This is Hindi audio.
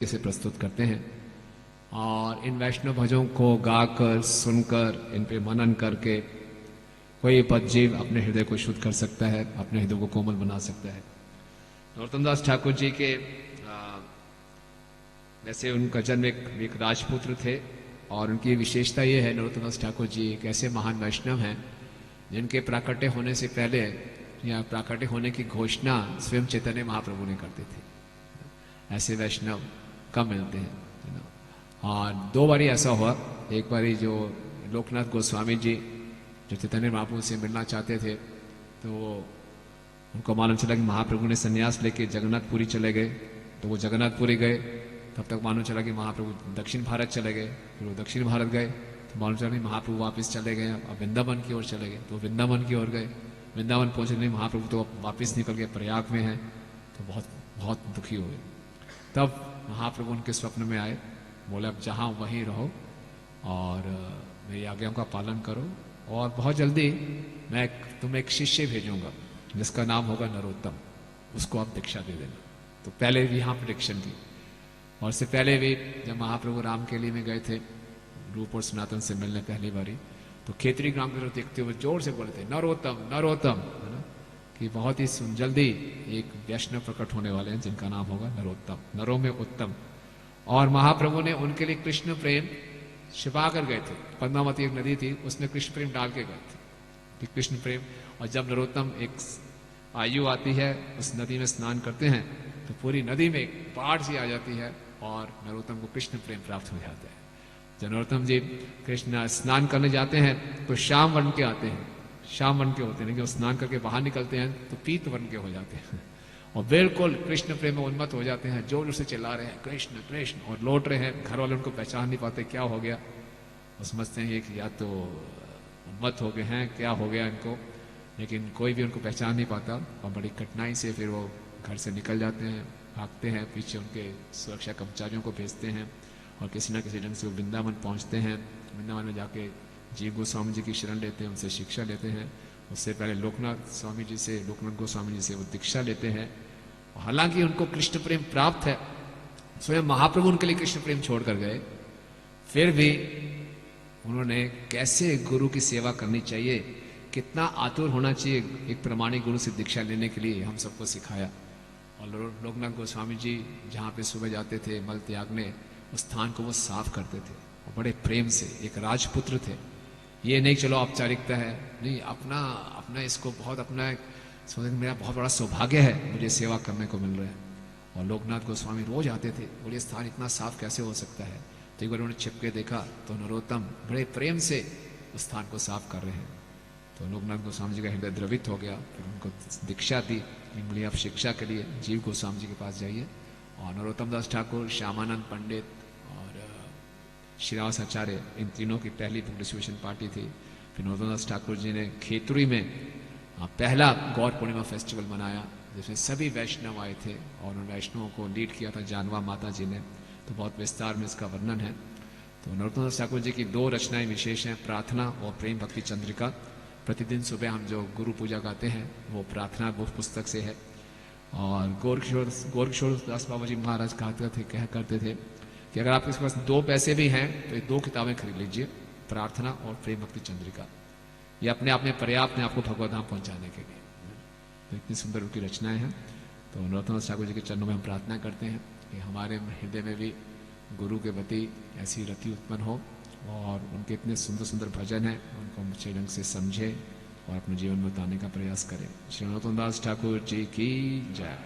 से प्रस्तुत करते हैं और इन वैष्णव भजनों को गाकर सुनकर इन पे मनन करके कोई पदजीव अपने हृदय को शुद्ध कर सकता है, अपने हृदय को कोमल बना सकता है। नरोत्तम दास ठाकुर जी के वैसे उनका जन्म एक राजपुत्र थे और उनकी विशेषता ये है, नरोत्तम दास ठाकुर जी एक ऐसे महान वैष्णव हैं जिनके प्राकट्य होने से पहले या प्राकट्य होने की घोषणा स्वयं चैतन्य महाप्रभु ने करते थे। ऐसे वैष्णव कम मिलते हैं और दो बारी ऐसा हुआ। एक बारी जो लोकनाथ गोस्वामी जी जो चैतन्य महाप्रभु से मिलना चाहते थे तो उनको मालूम चला कि महाप्रभु ने संन्यास लेके जगन्नाथपुरी चले गए, तो वो जगन्नाथपुरी गए। तब तक मालूम चला कि महाप्रभु दक्षिण भारत चले गए, फिर वो दक्षिण भारत गए तो मालूम चला कि महाप्रभु वापस चले गए, अब वृंदावन की ओर चले गए तो वृंदावन की ओर गए। वृंदावन पहुंचने महाप्रभु तो वापस निकल गए, प्रयाग में हैं, तो बहुत बहुत दुखी हुए। तब महाप्रभु उनके स्वप्न में आए, बोले अब जहाँ वहीं रहो और मेरी आज्ञाओं का पालन करो और बहुत जल्दी मैं तुम्हें एक शिष्य भेजूंगा जिसका नाम होगा नरोत्तम, उसको आप दीक्षा दे देना। तो पहले भी यहाँ प्रेडिक्शन की और इससे पहले भी जब महाप्रभु राम के लिए में गए थे रूप और सनातन से मिलने पहली बारी, तो खेतरी ग्राम की तरफ देखते हुए जोर से बोले थे नरोत्तम नरोत्तम, है ना, कि बहुत ही जल्दी एक वैष्णव प्रकट होने वाले हैं जिनका नाम होगा नरोत्तम, नरों में उत्तम। और महाप्रभु ने उनके लिए कृष्ण प्रेम छिपा कर गए थे। पद्मावती एक नदी थी, उसमें कृष्ण प्रेम डाल के गए थे कि कृष्ण प्रेम। और जब नरोत्तम एक आयु आती है उस नदी में स्नान करते हैं तो पूरी नदी में एक बाढ़ सी आ जाती है और नरोत्तम को कृष्ण प्रेम प्राप्त हो जाता है। जब नरोत्तम जी कृष्ण स्नान करने जाते हैं तो श्याम वर्ण के आते हैं, श्याम वर्ण के होते हैं, लेकिन स्नान करके बाहर निकलते हैं तो पीत वर्ण के हो जाते हैं और बिल्कुल कृष्ण प्रेम में उन्मत्त हो जाते हैं, जोर से चिल्ला रहे हैं कृष्ण कृष्ण और लौट रहे हैं। घर वाले उनको पहचान नहीं पाते क्या हो गया, वो समझते हैं कि या तो उन्मत्त हो गए हैं, क्या हो गया इनको, लेकिन कोई भी उनको पहचान नहीं पाता और बड़ी कठिनाई से फिर वो घर से निकल जाते हैं, भागते हैं, पीछे उनके सुरक्षा कर्मचारियों को भेजते हैं और किसी न किसी ढंग से वो वृंदावन पहुंचते हैं। वृंदावन में जाके जीव गोस्वामी जी की शरण लेते हैं, उनसे शिक्षा लेते हैं। उससे पहले लोकनाथ स्वामी जी से, लोकनाथ गोस्वामी जी से वो दीक्षा लेते हैं। हालांकि उनको कृष्ण प्रेम प्राप्त है, स्वयं महाप्रभु उनके लिए कृष्ण प्रेम छोड़कर गए, फिर भी उन्होंने कैसे गुरु की सेवा करनी चाहिए, कितना आतुर होना चाहिए एक प्रमाणिक गुरु से दीक्षा लेने के लिए, हम सबको सिखाया। और लोकनाथ गोस्वामी जी जहाँ पे सुबह जाते थे मल त्यागने, उस स्थान को वो साफ करते थे और बड़े प्रेम से। एक राजपुत्र थे, ये नहीं चलो औपचारिकता है, नहीं, अपना इसको बहुत अपना समझ, मेरा बहुत बड़ा सौभाग्य है मुझे सेवा करने को मिल रहा है। और लोकनाथ गोस्वामी रोज आते थे, बोले स्थान इतना साफ कैसे हो सकता है। तो एक बार उन्होंने छिपके देखा तो नरोत्तम बड़े प्रेम से उस स्थान को साफ कर रहे हैं। तो लोकनाथ गोस्वामी जी का हृदय द्रवित हो गया, फिर उनको दीक्षा दी, बोली आप शिक्षा के लिए जीव गोस्वामी जी के पास जाइए। और नरोत्तम दास ठाकुर, श्यामानंद पंडित और श्रीनिवास आचार्य, इन तीनों की पहली बुक डिस्ट्रीब्यूशन पार्टी थी। फिर नरोत्तम दास ठाकुर जी ने खेतुरी में पहला गौर पूर्णिमा फेस्टिवल मनाया जिसमें सभी वैष्णव आए थे और उन वैष्णवों को लीड किया था जानवा माता जी ने। तो बहुत विस्तार में इसका वर्णन है। तो नरोत्तम दास ठाकुर जी की दो रचनाएं विशेष हैं, प्रार्थना और प्रेम भक्ति चंद्रिका। प्रतिदिन सुबह हम जो गुरु पूजा गाते हैं वो प्रार्थना वो पुस्तक से है। और गोरकिशोर दास बाबा जी महाराज कहा करते थे कि अगर आपके पास दो पैसे भी हैं तो ये दो किताबें खरीद लीजिए, प्रार्थना और प्रेम भक्ति चंद्रिका। ये अपने आप में पर्याप्त है आपको भगवत धाम पहुंचाने के लिए। तो इतनी सुंदर उनकी रचनाएं हैं। तो नरोत्तम दास ठाकुर जी के चरणों में हम प्रार्थना करते हैं कि हमारे हृदय में भी गुरु के प्रति ऐसी रति उत्पन्न हो और उनके इतने सुंदर सुंदर भजन हैं उनको हम अच्छे ढंग से समझे और अपने जीवन में उतारने का प्रयास करें। श्री नरोत्तम दास ठाकुर जी की जय।